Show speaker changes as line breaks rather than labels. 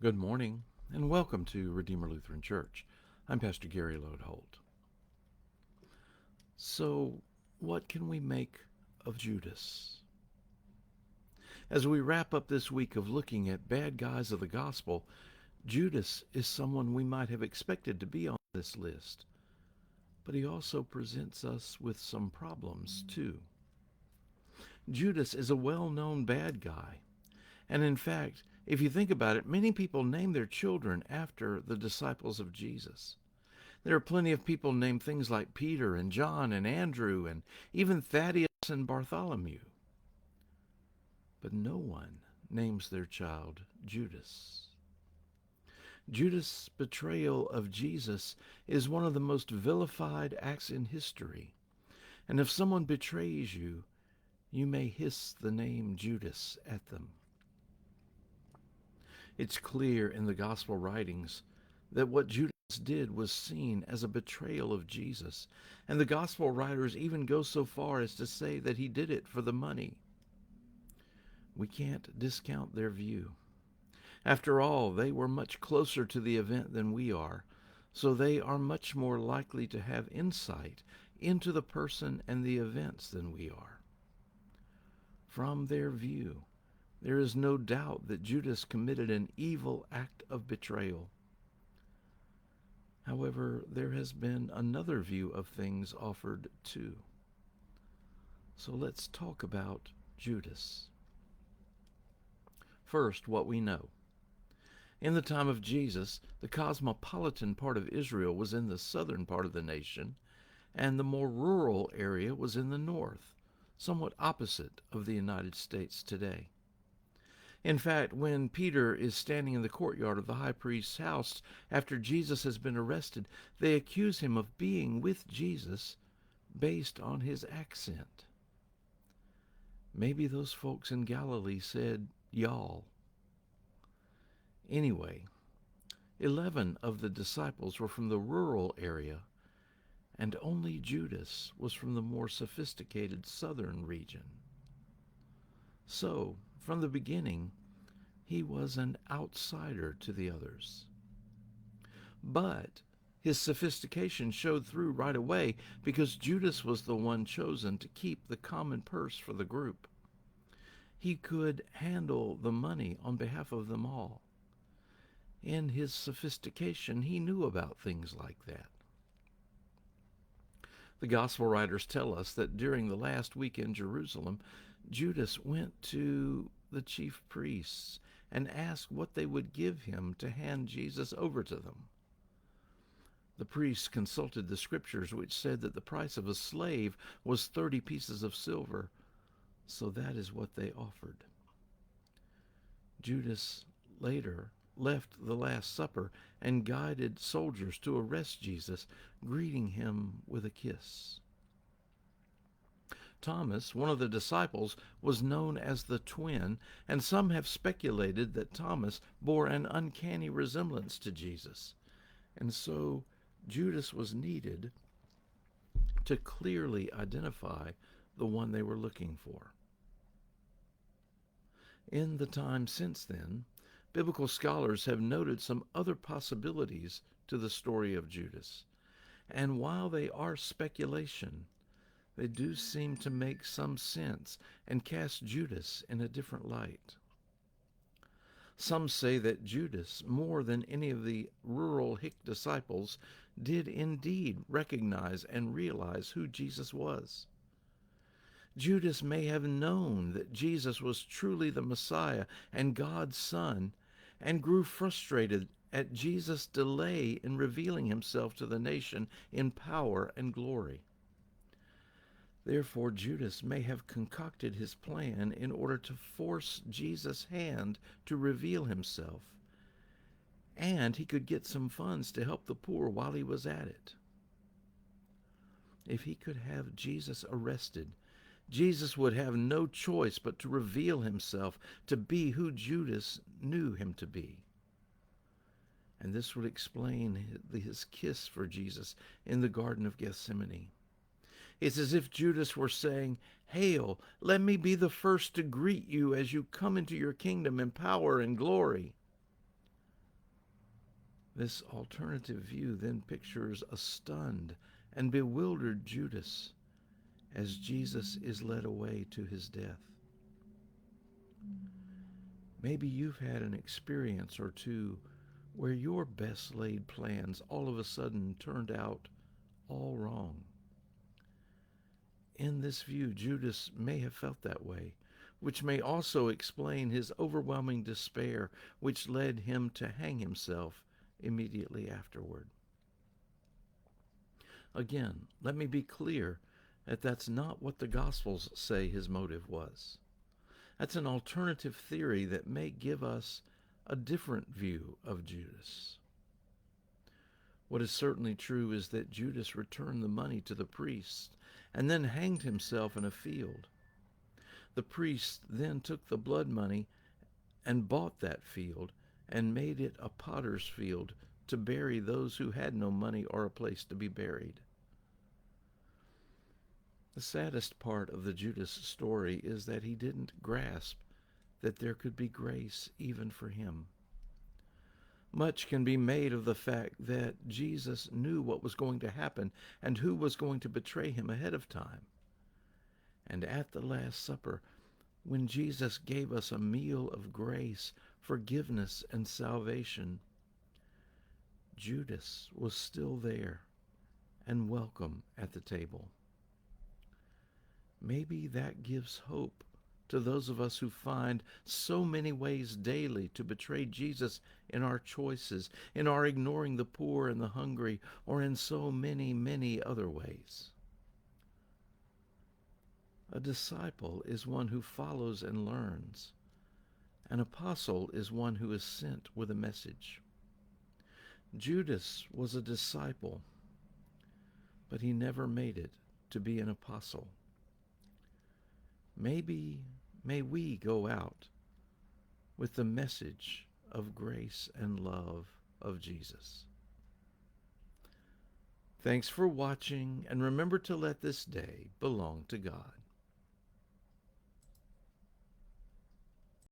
Good morning, and welcome to Redeemer Lutheran Church. I'm Pastor Gary Lodeholt. So, what can we make of Judas? As we wrap up this week of looking at bad guys of the gospel, Judas is someone we might have expected to be on this list, but he also presents us with some problems, too. Judas is a well-known bad guy, and in fact, if you think about it, many people name their children after the disciples of Jesus. There are plenty of people named things like Peter and John and Andrew and even Thaddeus and Bartholomew. But no one names their child Judas. Judas' betrayal of Jesus is one of the most vilified acts in history. And if someone betrays you, you may hiss the name Judas at them. It's clear in the gospel writings that what Judas did was seen as a betrayal of Jesus, and the gospel writers even go so far as to say that he did it for the money. We can't discount their view. After all, they were much closer to the event than we are, so they are much more likely to have insight into the person and the events than we are. From their view, there is no doubt that Judas committed an evil act of betrayal. However, there has been another view of things offered too. So let's talk about Judas. First, what we know. In the time of Jesus, the cosmopolitan part of Israel was in the southern part of the nation, and the more rural area was in the north, somewhat opposite of the United States today. In fact, when Peter is standing in the courtyard of the high priest's house after Jesus has been arrested, they accuse him of being with Jesus based on his accent. Maybe those folks in Galilee said, y'all. Anyway, 11 of the disciples were from the rural area, and only Judas was from the more sophisticated southern region. So, from the beginning, he was an outsider to the others. But his sophistication showed through right away because Judas was the one chosen to keep the common purse for the group. He could handle the money on behalf of them all. In his sophistication, he knew about things like that. The gospel writers tell us that during the last week in Jerusalem, Judas went to the chief priests and asked what they would give him to hand Jesus over to them. The priests consulted the scriptures, which said that the price of a slave was 30 pieces of silver, so that is what they offered. Judas later left the Last Supper and guided soldiers to arrest Jesus, greeting him with a kiss. Thomas, one of the disciples, was known as the twin, and some have speculated that Thomas bore an uncanny resemblance to Jesus. And so Judas was needed to clearly identify the one they were looking for. In the time since then, biblical scholars have noted some other possibilities to the story of Judas. And while they are speculation, they do seem to make some sense and cast Judas in a different light. Some say that Judas, more than any of the rural hick disciples, did indeed recognize and realize who Jesus was. Judas may have known that Jesus was truly the Messiah and God's Son, and grew frustrated at Jesus' delay in revealing himself to the nation in power and glory. Therefore, Judas may have concocted his plan in order to force Jesus' hand to reveal himself, and he could get some funds to help the poor while he was at it. If he could have Jesus arrested, Jesus would have no choice but to reveal himself to be who Judas knew him to be. And this would explain his kiss for Jesus in the Garden of Gethsemane. It's as if Judas were saying, "Hail, let me be the first to greet you as you come into your kingdom in power and glory." This alternative view then pictures a stunned and bewildered Judas as Jesus is led away to his death. Maybe you've had an experience or two where your best laid plans all of a sudden turned out all wrong. In this view, Judas may have felt that way, which may also explain his overwhelming despair, which led him to hang himself immediately afterward. Again, let me be clear that that's not what the Gospels say his motive was. That's an alternative theory that may give us a different view of Judas. What is certainly true is that Judas returned the money to the priests and then hanged himself in a field. The priests then took the blood money and bought that field and made it a potter's field to bury those who had no money or a place to be buried. The saddest part of the Judas story is that he didn't grasp that there could be grace even for him. Much can be made of the fact that Jesus knew what was going to happen and who was going to betray him ahead of time. And at the Last Supper, when Jesus gave us a meal of grace, forgiveness, and salvation, Judas was still there and welcome at the table. Maybe that gives hope to those of us who find so many ways daily to betray Jesus in our choices, in our ignoring the poor and the hungry, or in so many, many other ways. A disciple is one who follows and learns. An apostle is one who is sent with a message. Judas was a disciple, but he never made it to be an apostle. May we go out with the message of grace and love of Jesus. Thanks for watching, and remember to let this day belong to God.